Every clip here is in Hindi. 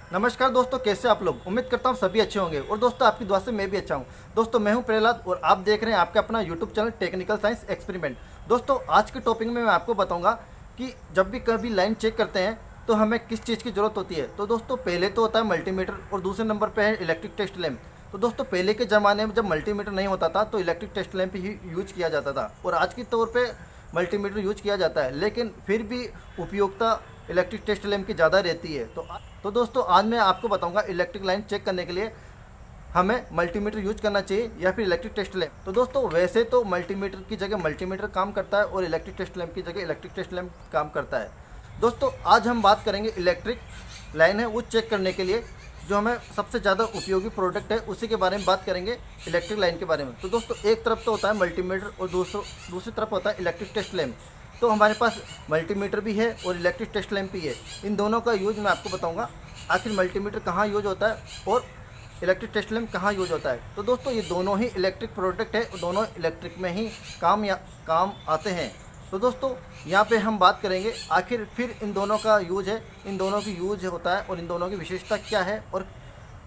नमस्कार दोस्तों, कैसे आप लोग। उम्मीद करता हूँ सभी अच्छे होंगे और दोस्तों आपकी दुआ से मैं भी अच्छा हूँ। दोस्तों मैं हूँ प्रहलाद और आप देख रहे हैं आपका अपना YouTube channel technical science experiment. दोस्तों आज के टॉपिक में मैं आपको बताऊंगा कि जब भी कभी लाइन चेक करते हैं तो हमें किस चीज़ की ज़रूरत होती है। तो दोस्तों पहले तो होता है मल्टीमीटर और दूसरे नंबर पर है इलेक्ट्रिक टेस्ट लैंप। तो दोस्तों पहले के ज़माने में जब मल्टीमीटर नहीं होता था तो इलेक्ट्रिक टेस्ट लैंप ही यूज किया जाता था और आज के तौर पे मल्टीमीटर यूज किया जाता है, लेकिन फिर भी उपयोगिता इलेक्ट्रिक टेस्ट लैंप की ज़्यादा रहती है। तो दोस्तों आज मैं आपको बताऊंगा इलेक्ट्रिक लाइन चेक करने के लिए हमें मल्टीमीटर यूज करना चाहिए या फिर इलेक्ट्रिक टेस्ट लैंप। तो दोस्तों वैसे तो मल्टीमीटर की जगह मल्टीमीटर काम करता है और इलेक्ट्रिक टेस्ट लैंप की जगह इलेक्ट्रिक टेस्ट लैंप काम करता है। दोस्तों आज हम बात करेंगे इलेक्ट्रिक लाइन है वो चेक करने के लिए जो हमें सबसे ज़्यादा उपयोगी प्रोडक्ट है उसी के बारे में बात करेंगे, इलेक्ट्रिक लाइन के बारे में। तो दोस्तों एक तरफ तो होता है मल्टीमीटर और दूसरी तरफ होता है इलेक्ट्रिक टेस्ट लैंप। तो हमारे पास मल्टीमीटर भी है और इलेक्ट्रिक टेस्ट लैंप भी है। इन दोनों का यूज मैं आपको बताऊंगा, आखिर मल्टीमीटर कहाँ यूज होता है और इलेक्ट्रिक टेस्ट लैंप कहाँ यूज होता है। तो दोस्तों ये दोनों ही इलेक्ट्रिक प्रोडक्ट है और दोनों इलेक्ट्रिक में ही काम आते हैं। तो दोस्तों यहाँ पे हम बात करेंगे आखिर फिर इन दोनों का यूज है, इन दोनों की यूज होता है और इन दोनों की विशेषता क्या है और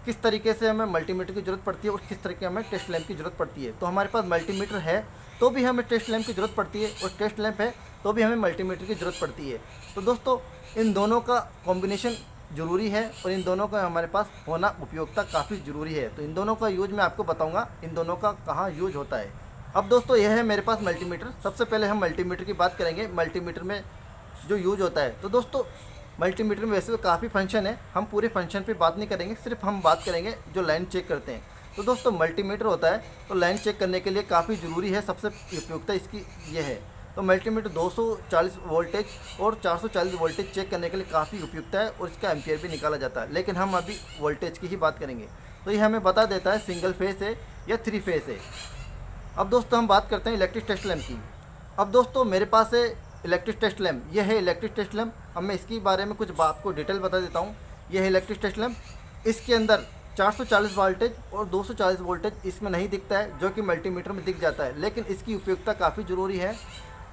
किस तरीके से हमें मल्टीमीटर की ज़रूरत पड़ती है और किस तरीके हमें टेस्ट लैंप की ज़रूरत पड़ती है। तो हमारे पास मल्टीमीटर है तो भी हमें टेस्ट लैंप की ज़रूरत पड़ती है और टेस्ट लैंप है तो भी हमें मल्टीमीटर की ज़रूरत पड़ती है। तो दोस्तों इन दोनों का कॉम्बिनेशन ज़रूरी है और इन दोनों का हमारे पास होना उपयोगिता काफ़ी ज़रूरी है। तो इन दोनों का यूज मैं आपको बताऊँगा इन दोनों का कहाँ यूज होता है। अब दोस्तों यह है मेरे पास मल्टीमीटर। सबसे पहले हम मल्टीमीटर की बात करेंगे, मल्टीमीटर में जो यूज होता है। तो दोस्तों मल्टीमीटर में वैसे तो काफ़ी फंक्शन है, हम पूरे फंक्शन पे बात नहीं करेंगे, सिर्फ हम बात करेंगे जो लाइन चेक करते हैं। तो दोस्तों मल्टीमीटर होता है तो लाइन चेक करने के लिए काफ़ी ज़रूरी है, सबसे उपयोगिता इसकी ये है। तो मल्टीमीटर 240 वोल्टेज और 440 वोल्टेज चेक करने के लिए काफ़ी उपयुक्त है और इसका एम्पियर भी निकाला जाता है, लेकिन हम अभी वोल्टेज की ही बात करेंगे। तो ये हमें बता देता है सिंगल फेस है या थ्री फेस है। अब दोस्तों हम बात करते हैं इलेक्ट्रिक टेस्ट लैंप की। अब दोस्तों मेरे पास है इलेक्ट्रिक टेस्ट लैंप, यह है इलेक्ट्रिक टेस्ट लैंप। अब मैं इसके बारे में कुछ आपको डिटेल बता देता हूँ। यह है इलेक्ट्रिक टेस्ट लैंप, इसके अंदर 440 वोल्टेज और 240 वोल्टेज इसमें नहीं दिखता है जो कि मल्टीमीटर में दिख जाता है, लेकिन इसकी उपयोगिता काफ़ी ज़रूरी है।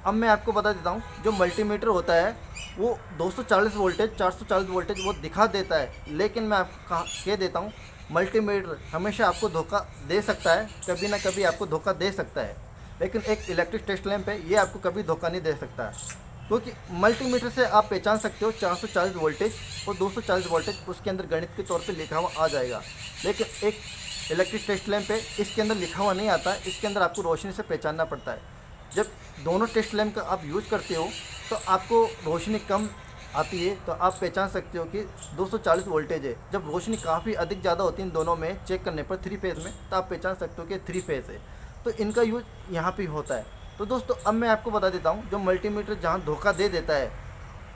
अब मैं आपको बता देता हूँ जो मल्टीमीटर होता है वो 240 वोल्टेज 440 वोल्टेज वो दिखा देता है, लेकिन मैं आपको कह देता हूँ मल्टीमीटर हमेशा आपको धोखा दे सकता है, कभी ना कभी आपको धोखा दे सकता है, लेकिन एक इलेक्ट्रिक टेस्ट लैंप है ये आपको कभी धोखा नहीं दे सकता है। क्योंकि मल्टीमीटर से आप पहचान सकते हो 440 वोल्टेज और 240 वोल्टेज उसके अंदर गणित के तौर पे लिखा हुआ आ जाएगा, लेकिन एक इलेक्ट्रिक टेस्ट लैंप है इसके अंदर लिखा हुआ नहीं आता है, इसके अंदर आपको रोशनी से पहचानना पड़ता है। जब दोनों टेस्ट लैंप का आप यूज़ करते हो तो आपको रोशनी कम आती है तो आप पहचान सकते हो कि 240 वोल्टेज है। जब रोशनी काफ़ी अधिक ज़्यादा होती है इन दोनों में चेक करने पर थ्री फेज़ में, तो आप पहचान सकते हो कि थ्री फेज़ है। तो इनका यूज यहाँ पे होता है। तो दोस्तों अब मैं आपको बता देता हूँ जो मल्टीमीटर जहाँ धोखा दे देता है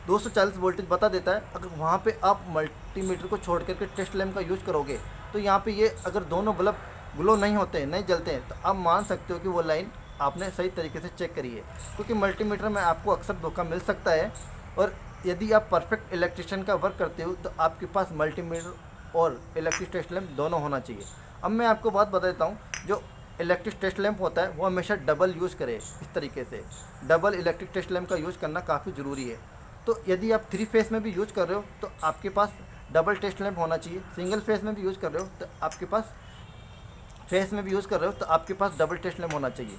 240 वोल्टेज बता देता है, अगर वहाँ पे आप मल्टीमीटर को छोड़ करके टेस्ट लैंप का यूज़ करोगे तो यहाँ पे ये अगर दोनों बल्ब ग्लो नहीं होते हैं, नहीं जलते हैं, तो आप मान सकते हो कि वो लाइन आपने सही तरीके से चेक करी है। क्योंकि मल्टीमीटर में आपको अक्सर धोखा मिल सकता है और यदि आप परफेक्ट इलेक्ट्रिशियन का वर्क करते हो तो आपके पास मल्टीमीटर और इलेक्ट्रिक टेस्ट लैंप दोनों होना चाहिए। अब मैं आपको बात बता देता हूँ जो इलेक्ट्रिक टेस्ट लैंप होता है वो हमेशा डबल यूज़ करे। इस तरीके से डबल इलेक्ट्रिक टेस्ट लैंप का यूज़ करना काफ़ी ज़रूरी है। तो यदि आप थ्री फेस में भी यूज़ कर रहे हो तो आपके पास डबल टेस्ट लैंप होना चाहिए, सिंगल फेस में भी यूज़ कर रहे हो तो आपके पास फेस में भी यूज़ कर रहे हो तो आपके पास डबल टेस्ट लैंप होना चाहिए।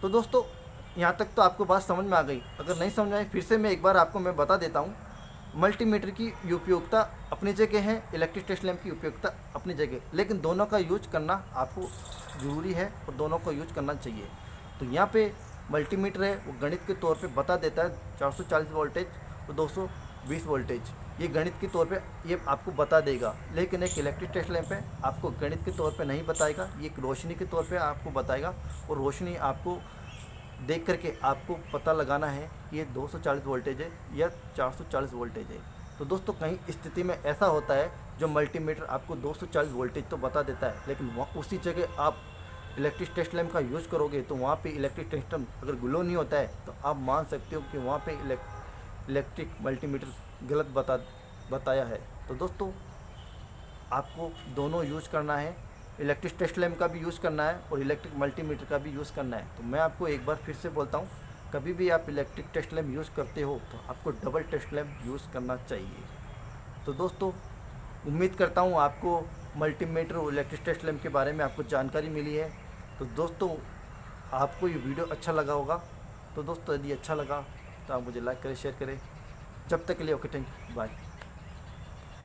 तो दोस्तों यहाँ तक तो आपको बात समझ में आ गई, अगर नहीं समझ आई फिर से मैं एक बार आपको मैं बता देता हूँ। मल्टीमीटर की उपयोगिता अपनी जगह है, इलेक्ट्रिक टेस्ट लैंप की उपयोगिता अपनी जगह, लेकिन दोनों का यूज करना आपको ज़रूरी है और दोनों को यूज करना चाहिए। तो यहाँ पे मल्टीमीटर है वो गणित के तौर पे बता देता है 440 वोल्टेज और 220 वोल्टेज, ये गणित के तौर पे ये आपको बता देगा। लेकिन एक इलेक्ट्रिक टेस्ट लैंप है आपको गणित के तौर पे नहीं बताएगा, ये एक रोशनी के तौर पे आपको बताएगा और रोशनी आपको देख करके आपको पता लगाना है कि ये 240 वोल्टेज है या 440 वोल्टेज है। तो दोस्तों कहीं स्थिति में ऐसा होता है जो मल्टीमीटर आपको 240 वोल्टेज तो बता देता है, लेकिन वहाँ उसी जगह आप इलेक्ट्रिक टेस्ट लैंप का यूज़ करोगे तो वहाँ पे इलेक्ट्रिक टेस्ट लैंप अगर ग्लो नहीं होता है तो आप मान सकते हो कि वहाँ पे इलेक्ट्रिक मल्टीमीटर गलत बताया है। तो दोस्तों आपको दोनों यूज़ करना है, इलेक्ट्रिक टेस्ट लैंप का भी यूज़ करना है और इलेक्ट्रिक मल्टीमीटर का भी यूज़ करना है। तो मैं आपको एक बार फिर से बोलता हूँ, कभी भी आप इलेक्ट्रिक टेस्ट लैंप यूज़ करते हो तो आपको डबल टेस्ट लैंप यूज़ करना चाहिए। तो दोस्तों उम्मीद करता हूँ आपको मल्टीमीटर और इलेक्ट्रिक टेस्ट लैंप के बारे में आपको जानकारी मिली है। तो दोस्तों आपको ये वीडियो अच्छा लगा होगा। तो दोस्तों यदि अच्छा लगा तो आप मुझे लाइक करें, शेयर करें। जब तक के लिए ओके, थैंक यू, बाय।